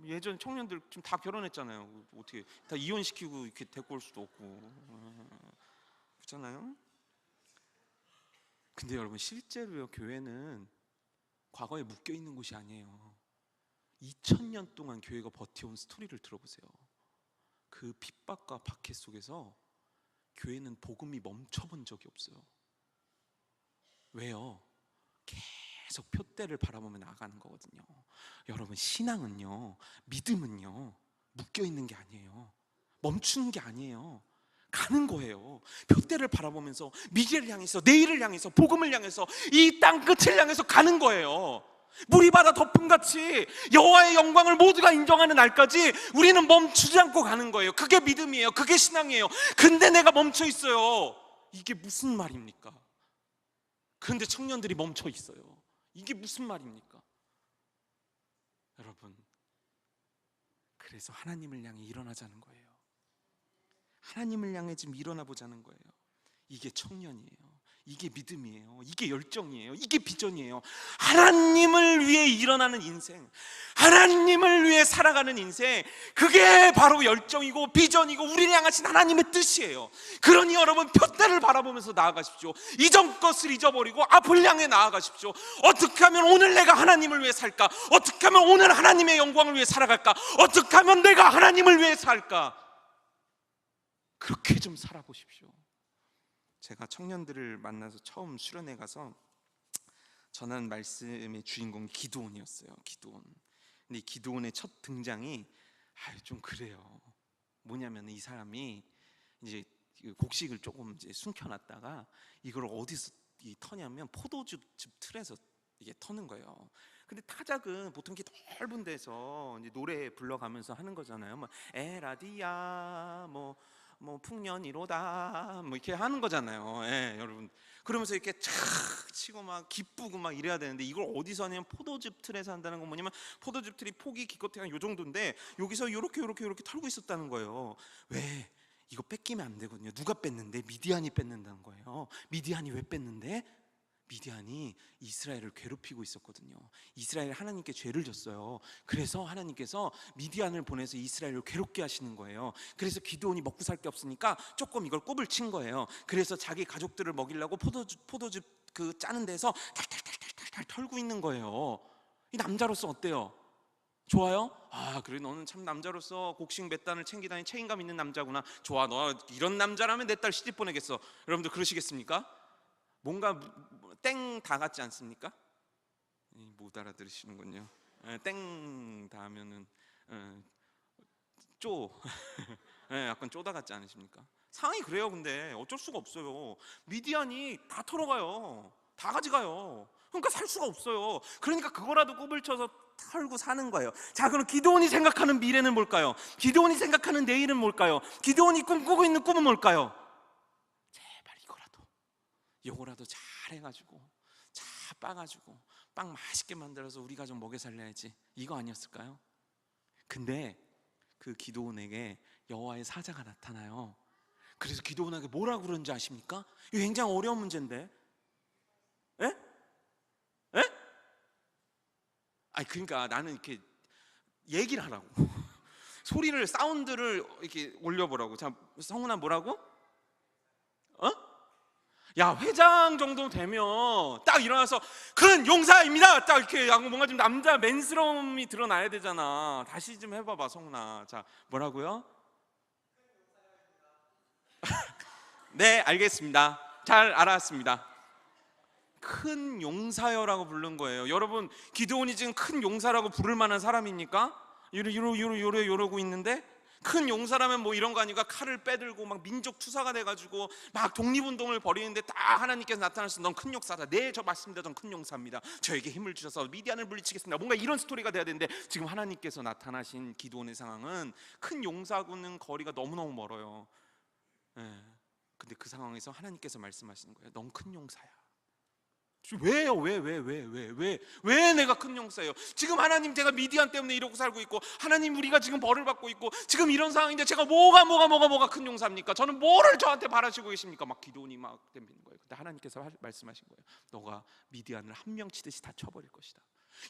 예전 청년들 지금 다 결혼했잖아요. 어떻게 다 이혼시키고 이렇게 데리고 올 수도 없고, 그렇잖아요. 근데 여러분, 실제로요, 교회는 과거에 묶여 있는 곳이 아니에요. 2000년 동안 교회가 버텨온 스토리를 들어보세요. 그 핍박과 박해 속에서 교회는 복음이 멈춰본 적이 없어요. 왜요? 계속 푯대를 바라보며 나아가는 거거든요. 여러분, 신앙은요, 믿음은요, 묶여있는 게 아니에요. 멈추는 게 아니에요. 가는 거예요. 푯대를 바라보면서 미래를 향해서, 내일을 향해서, 복음을 향해서, 이 땅 끝을 향해서 가는 거예요. 물이 바다 덮음같이 여호와의 영광을 모두가 인정하는 날까지 우리는 멈추지 않고 가는 거예요. 그게 믿음이에요. 그게 신앙이에요. 근데 내가 멈춰 있어요. 이게 무슨 말입니까? 그런데 청년들이 멈춰 있어요. 이게 무슨 말입니까? 여러분, 그래서 하나님을 향해 일어나자는 거예요. 하나님을 향해 지금 일어나 보자는 거예요. 이게 청년이에요. 이게 믿음이에요. 이게 열정이에요. 이게 비전이에요. 하나님을 위해 일어나는 인생, 하나님을 위해 살아가는 인생, 그게 바로 열정이고 비전이고 우리를 향하신 하나님의 뜻이에요. 그러니 여러분, 푯대를 바라보면서 나아가십시오. 이전 것을 잊어버리고 앞을 향해 나아가십시오. 어떻게 하면 오늘 내가 하나님을 위해 살까? 어떻게 하면 오늘 하나님의 영광을 위해 살아갈까? 어떻게 하면 내가 하나님을 위해 살까? 그렇게 좀 살아보십시오. 제가 청년들을 만나서 처음 수련회 가서 전한 말씀의 주인공이 기드온이었어요. 기드온. 근데 이 기드온의 첫 등장이 좀 그래요. 뭐냐면 이 사람이 이제 곡식을 조금 이제 숨겨놨다가 이걸 어디서 터냐면 포도즙 틀에서 이게 터는 거예요. 근데 타작은 보통 이렇게 넓은 데서 이제 노래 불러가면서 하는 거잖아요. 뭐 에라디아 뭐 풍년이로다 뭐 이렇게 하는 거잖아요. 예, 여러분. 그러면서 이렇게 착 치고 막 기쁘고 막 이래야 되는데 이걸 어디서 하냐면 포도즙 틀에서 한다는 건 뭐냐면 포도즙 틀이 폭이 기껏해야 요 정도인데 여기서 이렇게 털고 있었다는 거예요. 왜? 이거 뺏기면 안 되거든요. 누가 뺐는데? 미디안이 뺏는다는 거예요. 미디안이 왜 뺐는데? 미디안이 이스라엘을 괴롭히고 있었거든요. 이스라엘 하나님께 죄를 졌어요. 그래서 하나님께서 미디안을 보내서 이스라엘을 괴롭게 하시는 거예요. 그래서 기드온이 먹고 살 게 없으니까 조금 이걸 꼽을 친 거예요. 그래서 자기 가족들을 먹이려고 포도즙 그 짜는 데서 탈탈탈탈탈 털고 있는 거예요. 이 남자로서 어때요? 좋아요? 그래, 너는 참 남자로서 곡식 몇 단을 챙기다니 책임감 있는 남자구나. 좋아, 너 이런 남자라면 내 딸 시집 보내겠어. 여러분들 그러시겠습니까? 뭔가 땡 다 같지 않습니까? 못 알아들으시는군요. 땡 다 하면은 예, 쪼 예, 약간 쪼다 같지 않으십니까? 상황이 그래요. 근데 어쩔 수가 없어요. 미디안이 다 털어가요. 다 가져가요. 그러니까 살 수가 없어요. 그러니까 그거라도 꿈을 쳐서 털고 사는 거예요. 자, 그럼 기드온이 생각하는 미래는 뭘까요? 기드온이 생각하는 내일은 뭘까요? 기드온이 꿈꾸고 있는 꿈은 뭘까요? 제발 요거라도 잘 해가지고 잘 빠가지고 빵 맛있게 만들어서 우리 가족 먹여 살려야지, 이거 아니었을까요? 근데 그 기드온에게 여호와의 사자가 나타나요. 그래서 기드온에게 뭐라고 그러는지 아십니까? 이거 굉장히 어려운 문제인데. 에? 에? 아니, 그러니까 나는 이렇게 얘기를 하라고. 소리를, 사운드를 이렇게 올려보라고. 자, 성훈아 뭐라고? 어? 야, 회장 정도 되면 딱 일어나서 큰 용사입니다, 딱 이렇게 하고 뭔가 좀 남자 맨스러움이 드러나야 되잖아. 다시 좀 해봐봐, 성훈아. 자, 뭐라고요? 네, 알겠습니다. 잘 알았습니다. 큰 용사여라고 부른 거예요. 여러분, 기드온이 지금 큰 용사라고 부를 만한 사람입니까? 이러고 있는데, 큰 용사라면 뭐 이런 거 아니까 칼을 빼들고 막 민족 투사가 돼가지고 막 독립운동을 벌이는데 딱 하나님께서 나타나서 넌 큰 용사다. 네, 저 맞습니다. 전 큰 용사입니다. 저에게 힘을 주셔서 미디안을 물리치겠습니다. 뭔가 이런 스토리가 돼야 되는데, 지금 하나님께서 나타나신 기드온의 상황은 큰 용사하고는 거리가 너무너무 멀어요. 예. 근데 그 상황에서 하나님께서 말씀하시는 거예요. 넌 큰 용사야. 왜요? 왜 내가 큰 용사예요? 지금 하나님, 제가 미디안 때문에 이러고 살고 있고, 하나님 우리가 지금 벌을 받고 있고, 지금 이런 상황인데 제가 뭐가 큰 용사입니까? 저는 뭐를 저한테 바라시고 계십니까? 막 기도니 막 덤비는 거예요. 근데 하나님께서 말씀하신 거예요. 너가 미디안을 한 명 치듯이 다 쳐버릴 것이다.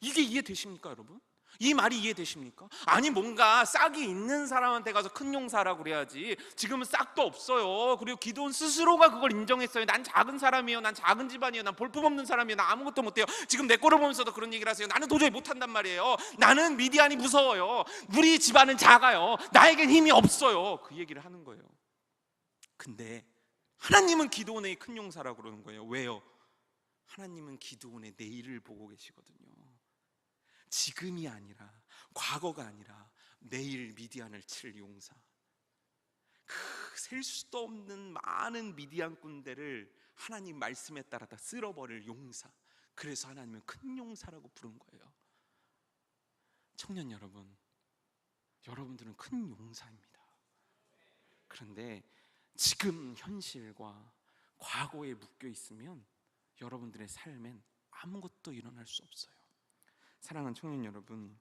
이게 이해되십니까, 여러분? 이 말이 이해되십니까? 아니, 뭔가 싹이 있는 사람한테 가서 큰 용사라고 그래야지. 지금은 싹도 없어요. 그리고 기드온 스스로가 그걸 인정했어요. 난 작은 사람이에요. 난 작은 집안이에요. 난 볼품없는 사람이에요. 난 아무것도 못해요. 지금 내 꼴을 보면서도 그런 얘기를 하세요. 나는 도저히 못한단 말이에요. 나는 미디안이 무서워요. 우리 집안은 작아요. 나에겐 힘이 없어요. 그 얘기를 하는 거예요. 근데 하나님은 기드온의 큰 용사라고 그러는 거예요. 왜요? 하나님은 기드온의 내일을 보고 계시거든요. 지금이 아니라, 과거가 아니라 내일 미디안을 칠 용사, 그 셀 수도 없는 많은 미디안 군대를 하나님 말씀에 따라 다 쓸어버릴 용사. 그래서 하나님은 큰 용사라고 부른 거예요. 청년 여러분, 여러분들은 큰 용사입니다. 그런데 지금 현실과 과거에 묶여 있으면 여러분들의 삶엔 아무것도 일어날 수 없어요. 사랑하는 청년 여러분,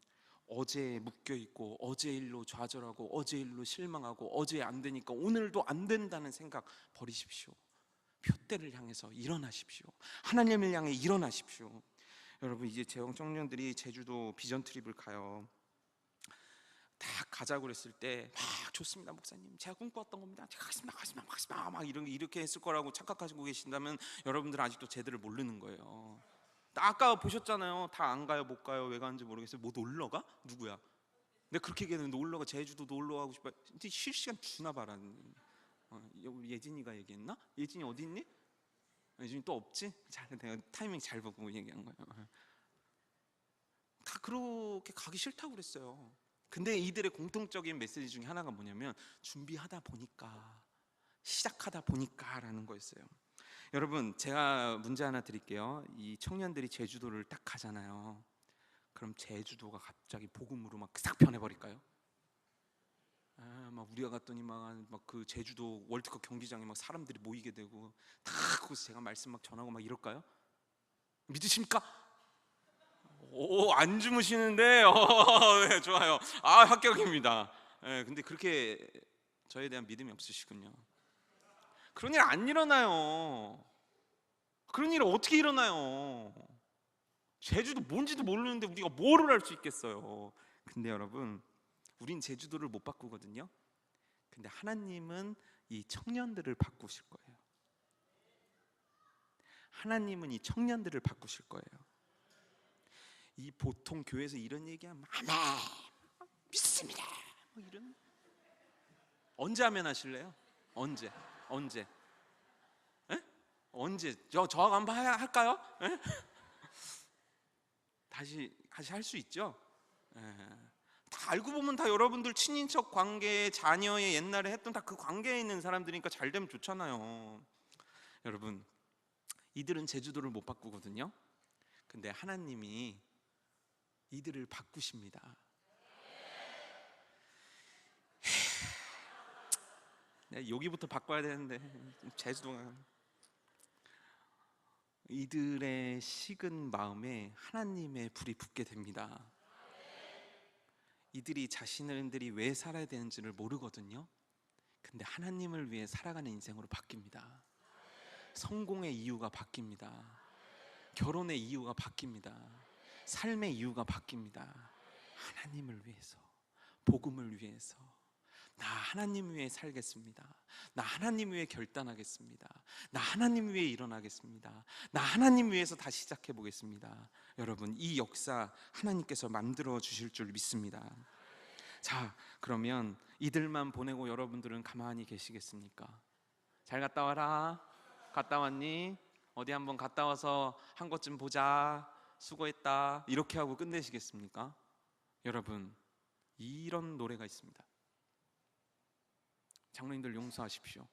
어제에 묶여있고 어제 일로 좌절하고 어제 일로 실망하고 어제 안 되니까 오늘도 안 된다는 생각 버리십시오. 표대를 향해서 일어나십시오. 하나님을 향해 일어나십시오. 여러분, 이제 재영 청년들이 제주도 비전 트립을 가요. 다 가자고 그랬을 때 막 좋습니다, 목사님, 제가 꿈꿔왔던 겁니다, 제가 가겠습니다 막 이렇게 했을 거라고 착각하시고 계신다면 여러분들은 아직도 제대로 모르는 거예요. 아까 보셨잖아요. 다 안 가요, 못 가요, 왜 가는지 모르겠어요. 뭐 놀러 가? 누구야? 내가 그렇게 얘기했는데 놀러 가, 제주도 놀러 가고 싶어. 진짜 실시간 주나 봐라. 예진이가 얘기했나? 예진이 어디 있니? 예진이 또 없지? 잘, 내가 타이밍 잘 보고 얘기한 거예요. 다 그렇게 가기 싫다고 그랬어요. 근데 이들의 공통적인 메시지 중에 하나가 뭐냐면 준비하다 보니까, 시작하다 보니까 라는 거였어요. 여러분, 제가 문제 하나 드릴게요. 이 청년들이 제주도를 딱 가잖아요. 그럼 제주도가 갑자기 복음으로 막 싹 변해버릴까요? 막 우리가 갔더니 막 그 제주도 월드컵 경기장에 막 사람들이 모이게 되고 다 거기서 제가 말씀 막 전하고 막 이럴까요? 믿으십니까? 오, 안 주무시는데? 네, 좋아요. 합격입니다. 네, 근데 그렇게 저에 대한 믿음이 없으시군요. 그런 일 안 일어나요. 그런 일이 어떻게 일어나요? 제주도 뭔지도 모르는데 우리가 뭐를 할 수 있겠어요? 근데 여러분, 우린 제주도를 못 바꾸거든요. 근데 하나님은 이 청년들을 바꾸실 거예요. 하나님은 이 청년들을 바꾸실 거예요. 이 보통 교회에서 이런 얘기하면 아멘, 믿습니다, 뭐 이런. 언제 하면 하실래요? 언제? 에? 언제? 저하고 한번 할까요? 다시 할 수 있죠? 다 알고 보면 다 여러분들 친인척 관계, 자녀의 옛날에 했던 다 그 관계에 있는 사람들이니까 잘 되면 좋잖아요. 여러분, 이들은 제주도를 못 바꾸거든요. 근데 하나님이 이들을 바꾸십니다. 여기부터 바꿔야 되는데 제주도가. 이들의 식은 마음에 하나님의 불이 붙게 됩니다. 이들이 자신들이 왜 살아야 되는지를 모르거든요. 근데 하나님을 위해 살아가는 인생으로 바뀝니다. 성공의 이유가 바뀝니다. 결혼의 이유가 바뀝니다. 삶의 이유가 바뀝니다. 하나님을 위해서, 복음을 위해서, 나 하나님 위해 살겠습니다. 나 하나님 위해 결단하겠습니다. 나 하나님 위해 일어나겠습니다. 나 하나님 위해서 다시 시작해 보겠습니다. 여러분, 이 역사 하나님께서 만들어 주실 줄 믿습니다. 자, 그러면 이들만 보내고 여러분들은 가만히 계시겠습니까? 잘 갔다 와라. 갔다 왔니? 어디 한번 갔다 와서 한 것 좀 보자. 수고했다. 이렇게 하고 끝내시겠습니까? 여러분, 이런 노래가 있습니다. 장로님들 용서하십시오.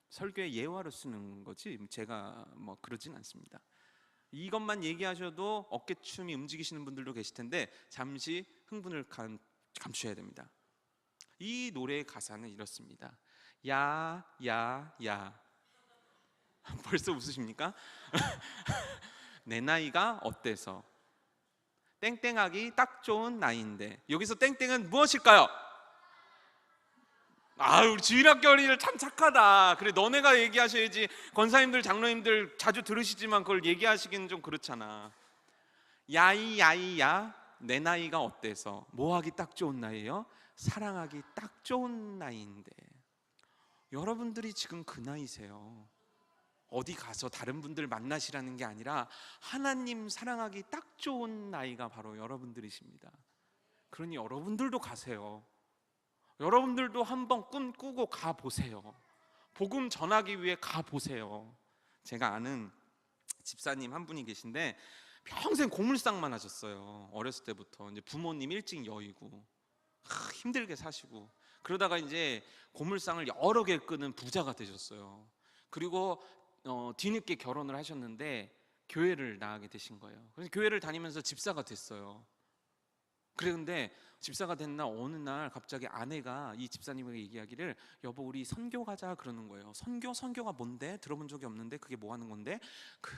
설교의 예화로 쓰는 거지 제가 뭐 그러진 않습니다. 이것만 얘기하셔도 어깨춤이 움직이시는 분들도 계실 텐데 잠시 흥분을 감추어야 됩니다. 이 노래의 가사는 이렇습니다. 야, 야, 야. 벌써 웃으십니까? 내 나이가 어때서? 땡땡하기 딱 좋은 나이인데. 여기서 땡땡은 무엇일까요? 우리 주일학교 어린이들 참 착하다. 그래, 너네가 얘기하셔야지. 권사님들, 장로님들 자주 들으시지만 그걸 얘기하시기는 좀 그렇잖아. 야이 야이야, 내 나이가 어때서? 뭐하기 딱 좋은 나이예요? 사랑하기 딱 좋은 나이인데. 여러분들이 지금 그 나이세요. 어디 가서 다른 분들 만나시라는 게 아니라 하나님 사랑하기 딱 좋은 나이가 바로 여러분들이십니다. 그러니 여러분들도 가세요. 여러분들도 한번 꿈꾸고 가보세요. 복음 전하기 위해 가보세요. 제가 아는 집사님 한 분이 계신데 평생 고물상만 하셨어요. 어렸을 때부터. 이제 부모님 일찍 여의고 힘들게 사시고 그러다가 이제 고물상을 여러 개 끄는 부자가 되셨어요. 그리고 뒤늦게 결혼을 하셨는데 교회를 나가게 되신 거예요. 그래서 교회를 다니면서 집사가 됐어요. 그런데 집사가 된 날 어느 날 갑자기 아내가 이 집사님에게 얘기하기를, 여보 우리 선교 가자 그러는 거예요. 선교가 뭔데? 들어본 적이 없는데 그게 뭐 하는 건데?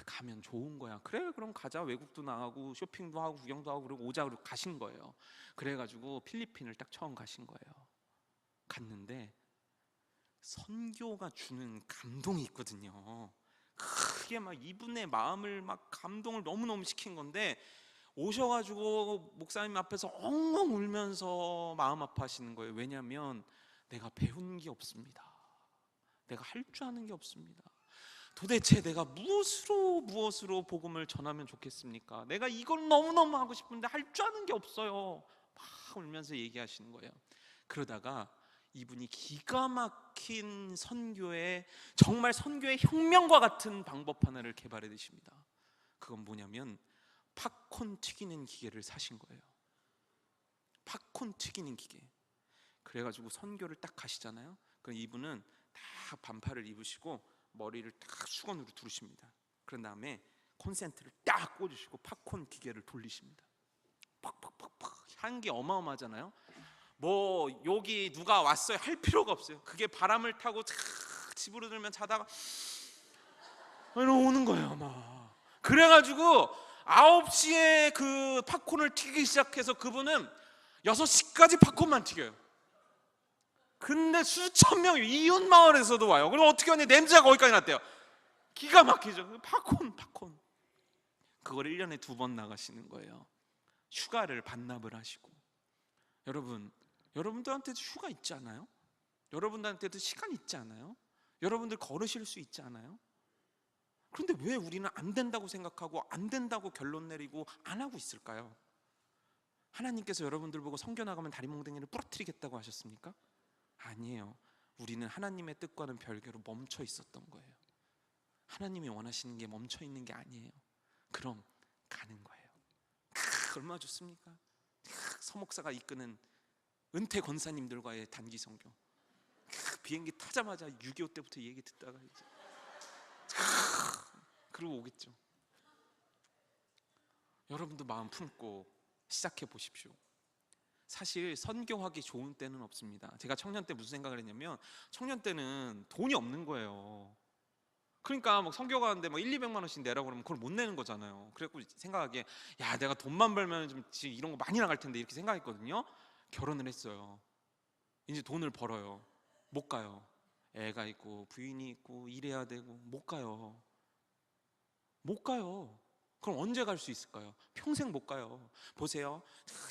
가면 좋은 거야. 그래 그럼 가자. 외국도 나가고 쇼핑도 하고 구경도 하고 그러고 오자. 그러고 가신 거예요. 그래가지고 필리핀을 딱 처음 가신 거예요. 갔는데 선교가 주는 감동이 있거든요. 그게 막 이분의 마음을 막 감동을 너무너무 시킨 건데, 오셔가지고 목사님 앞에서 엉엉 울면서 마음 아파하시는 거예요. 왜냐하면 내가 배운 게 없습니다. 내가 할 줄 아는 게 없습니다. 도대체 내가 무엇으로 복음을 전하면 좋겠습니까? 내가 이걸 너무너무 하고 싶은데 할 줄 아는 게 없어요. 막 울면서 얘기하시는 거예요. 그러다가 이분이 기가 막힌 정말 선교의 혁명과 같은 방법 하나를 개발해 내십니다. 그건 뭐냐면 팝콘 튀기는 기계를 사신 거예요. 팝콘 튀기는 기계. 그래가지고 선교를 딱 가시잖아요. 그럼 이분은 다 반팔을 입으시고 머리를 딱 수건으로 두르십니다. 그런 다음에 콘센트를 딱 꽂으시고 팝콘 기계를 돌리십니다. 팍팍팍팍 향기 어마어마하잖아요. 뭐 여기 누가 왔어요 할 필요가 없어요. 그게 바람을 타고 집으로 들면 자다가 오는 거예요. 막 그래가지고 9시에 그 팝콘을 튀기기 시작해서 그분은 6시까지 팝콘만 튀겨요. 근데 수천 명이 이웃 마을에서도 와요. 그럼 어떻게 하냐, 냄새가 거기까지 났대요. 기가 막히죠. 팝콘 그걸 1년에 2번 나가시는 거예요. 휴가를 반납을 하시고. 여러분들한테도 휴가 있지 않아요? 여러분들한테도 시간 있지 않아요? 여러분들 걸으실 수 있지 않아요? 그런데 왜 우리는 안 된다고 생각하고 안 된다고 결론 내리고 안 하고 있을까요? 하나님께서 여러분들 보고 선교 나가면 다리몽댕이를 부러뜨리겠다고 하셨습니까? 아니에요. 우리는 하나님의 뜻과는 별개로 멈춰 있었던 거예요. 하나님이 원하시는 게 멈춰 있는 게 아니에요. 그럼 가는 거예요. 얼마나 좋습니까? 서목사가 이끄는 은퇴 권사님들과의 단기 성교. 비행기 타자마자 6.25 때부터 얘기 듣다가 이제 그러고 오겠죠. 여러분도 마음 품고 시작해 보십시오. 사실 선교하기 좋은 때는 없습니다. 제가 청년 때 무슨 생각을 했냐면, 청년 때는 돈이 없는 거예요. 그러니까 막 선교 가는데 막 1, 200만 원씩 내라고 그러면 그걸 못 내는 거잖아요. 그래갖고 생각하기에, 야, 내가 돈만 벌면 좀 이런 거 많이 나갈 텐데, 이렇게 생각했거든요. 결혼을 했어요. 이제 돈을 벌어요. 못 가요. 애가 있고 부인이 있고 일해야 되고 못 가요. 못 가요. 그럼 언제 갈 수 있을까요? 평생 못 가요. 보세요.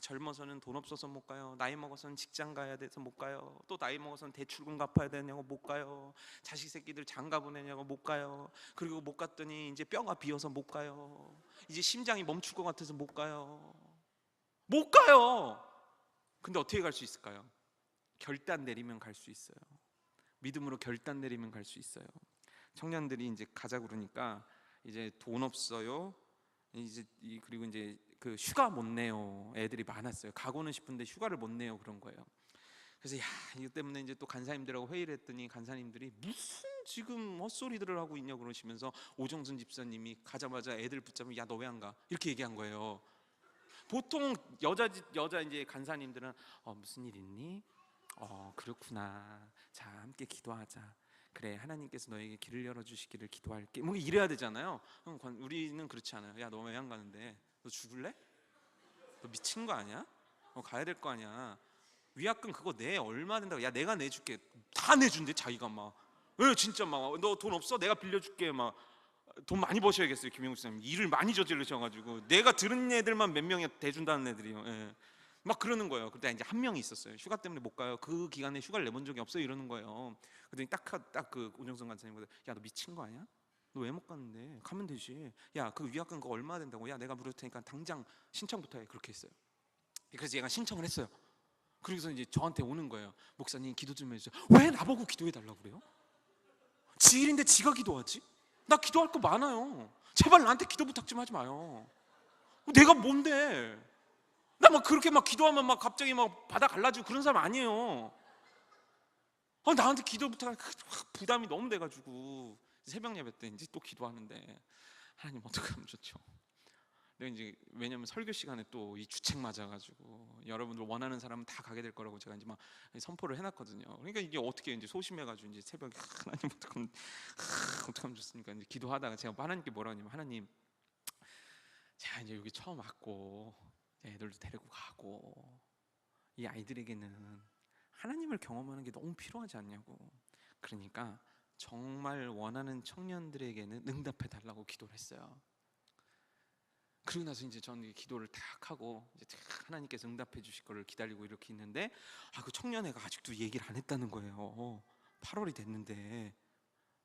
젊어서는 돈 없어서 못 가요. 나이 먹어서는 직장 가야 돼서 못 가요. 또 나이 먹어서는 대출금 갚아야 되냐고 못 가요. 자식 새끼들 장가 보내냐고 못 가요. 그리고 못 갔더니 이제 뼈가 비어서 못 가요. 이제 심장이 멈출 것 같아서 못 가요. 못 가요. 근데 어떻게 갈 수 있을까요? 결단 내리면 갈 수 있어요. 믿음으로 결단 내리면 갈 수 있어요. 청년들이 이제 가자 그러니까 이제 돈 없어요. 이제 그리고 이제 그 휴가 못 내요. 애들이 많았어요. 가고는 싶은데 휴가를 못 내요. 그런 거예요. 그래서 야, 이것 때문에 이제 또 간사님들하고 회의를 했더니 간사님들이 무슨 지금 헛소리들을 하고 있냐 그러시면서 오정순 집사님이 가자마자 애들 붙잡으면, 야, 너 왜 안 가? 이렇게 얘기한 거예요. 보통 여자 이제 간사님들은 무슨 일 있니? 그렇구나. 자, 함께 기도하자. 그래, 하나님께서 너에게 길을 열어주시기를 기도할게. 뭐 이래야 되잖아요. 우리는 그렇지 않아요. 야, 너 왜 안 가는데? 너 죽을래? 너 미친 거 아니야? 가야 될 거 아니야. 위약금 그거 내 얼마 된다고? 야, 내가 내줄게. 다 내준대 자기가 막. 왜 진짜 막 너 돈 없어? 내가 빌려줄게. 막 돈 많이 버셔야겠어요. 김영수 선생님 일을 많이 저지르셔가지고 내가 들은 애들만 몇 명이 대준다는 애들이요. 예. 막 그러는 거예요. 그때 이제 한 명이 있었어요. 휴가 때문에 못 가요. 그 기간에 휴가를 내본 적이 없어요. 이러는 거예요. 그랬더니 딱 그 오정성 간사님보다, 야, 너 미친 거 아니야? 너 왜 못 갔는데? 가면 되지. 야, 그 위약금 그거 얼마 된다고? 야, 내가 물을 테니까 당장 신청부터 해. 그렇게 했어요. 그래서 얘가 신청을 했어요. 그러고서 이제 저한테 오는 거예요. 목사님 기도 좀 해주세요. 왜 나보고 기도해 달라고 그래요? 지 일인데 지가 기도하지? 나 기도할 거 많아요. 제발 나한테 기도 부탁 좀 하지 마요. 내가 뭔데? 나 막 그렇게 막 기도하면 막 갑자기 막 바다 갈라지고 그런 사람 아니에요. 나한테 기도 부탁 부담이 너무 돼가지고 새벽 예배 때 이제 또 기도하는데, 하나님 어떻게 하면 좋죠? 근데 이제 왜냐면 설교 시간에 또 이 주책 맞아가지고 여러분들 원하는 사람은 다 가게 될 거라고 제가 이제 막 선포를 해놨거든요. 그러니까 이게 어떻게 이제 소심해가지고 이제 새벽에 하나님 어떻게 하면 좋습니까? 이제 기도하다가 제가 하나님께 뭐라고 하냐면, 하나님, 자, 이제 여기 처음 왔고 애들도 데리고 가고 이 아이들에게는 하나님을 경험하는 게 너무 필요하지 않냐고. 그러니까 정말 원하는 청년들에게는 응답해 달라고 기도를 했어요. 그러고 나서 이제 저는 기도를 탁 하고 이제 하나님께서 응답해 주실 거를 기다리고 이렇게 있는데, 그 청년애가 아직도 얘기를 안 했다는 거예요. 8월이 됐는데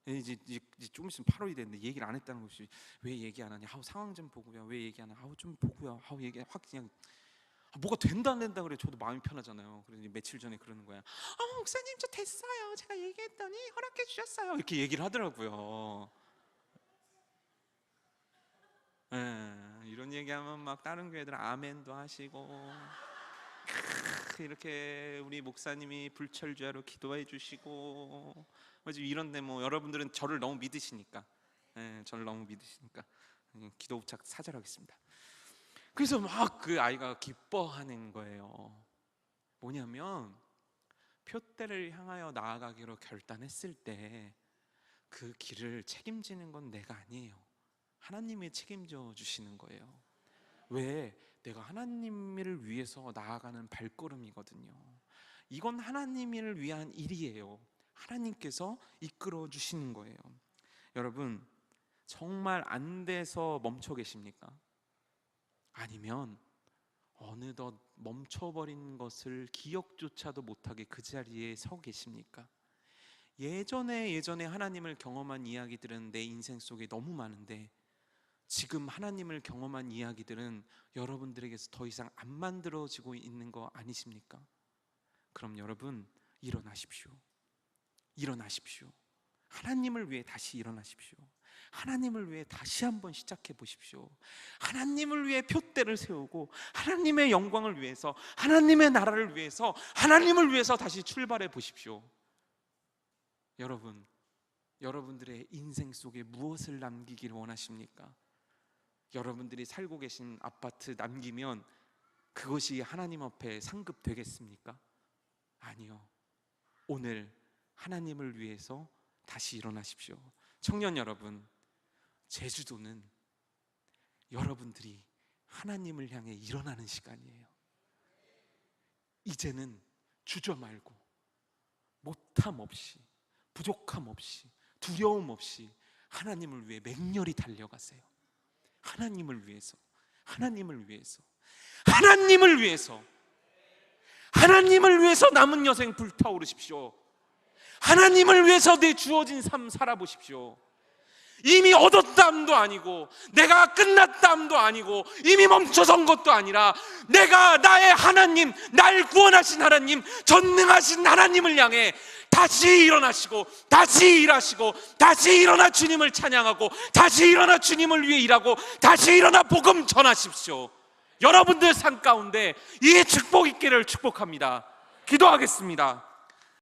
이제 좀 있으면 8월이 됐는데 얘기를 안 했다는 것이, 왜 얘기 안 하냐? 상황 좀 보고요. 왜 얘기 안 하냐? 좀 보고요. 얘기 확 그냥 뭐가 된다 안 된다 그래. 저도 마음이 편하잖아요. 그래서 며칠 전에 그러는 거야. 목사님 저 됐어요. 제가 얘기했더니 허락해 주셨어요. 이렇게 얘기를 하더라고요. 이런 얘기하면 막 다른 교회들 아멘도 하시고 이렇게 우리 목사님이 불철주야로 기도해 주시고 이런데 뭐 여러분들은 저를 너무 믿으시니까, 저를 너무 믿으시니까 기도 부탁 사절하겠습니다. 그래서 막 그 아이가 기뻐하는 거예요. 뭐냐면 표대를 향하여 나아가기로 결단했을 때 그 길을 책임지는 건 내가 아니에요. 하나님이 책임져 주시는 거예요. 왜? 내가 하나님을 위해서 나아가는 발걸음이거든요. 이건 하나님을 위한 일이에요. 하나님께서 이끌어 주시는 거예요. 여러분, 정말 안 돼서 멈춰 계십니까? 아니면 어느덧 멈춰버린 것을 기억조차도 못하게 그 자리에 서 계십니까? 예전에 하나님을 경험한 이야기들은 내 인생 속에 너무 많은데, 지금 하나님을 경험한 이야기들은 여러분들에게서 더 이상 안 만들어지고 있는 거 아니십니까? 그럼 여러분, 일어나십시오. 일어나십시오. 하나님을 위해 다시 일어나십시오. 하나님을 위해 다시 한번 시작해 보십시오. 하나님을 위해 표대를 세우고 하나님의 영광을 위해서, 하나님의 나라를 위해서, 하나님을 위해서 다시 출발해 보십시오. 여러분, 여러분들의 인생 속에 무엇을 남기길 원하십니까? 여러분들이 살고 계신 아파트 남기면 그것이 하나님 앞에 상급되겠습니까? 아니요. 오늘 하나님을 위해서 다시 일어나십시오. 청년 여러분, 제주도는 여러분들이 하나님을 향해 일어나는 시간이에요. 이제는 주저 말고 못함 없이, 부족함 없이, 두려움 없이 하나님을 위해 맹렬히 달려가세요. 하나님을 위해서, 하나님을 위해서, 하나님을 위해서, 하나님을 위해서 남은 여생 불타오르십시오. 하나님을 위해서 내 주어진 삶 살아보십시오. 이미 얻었다함도 아니고 내가 끝났다함도 아니고 이미 멈춰선 것도 아니라 내가 나의 하나님, 날 구원하신 하나님, 전능하신 하나님을 향해 다시 일어나시고 다시 일하시고 다시 일어나 주님을 찬양하고 다시 일어나 주님을 위해 일하고 다시 일어나 복음 전하십시오. 여러분들 삶 가운데 이 축복 있기를 축복합니다. 기도하겠습니다.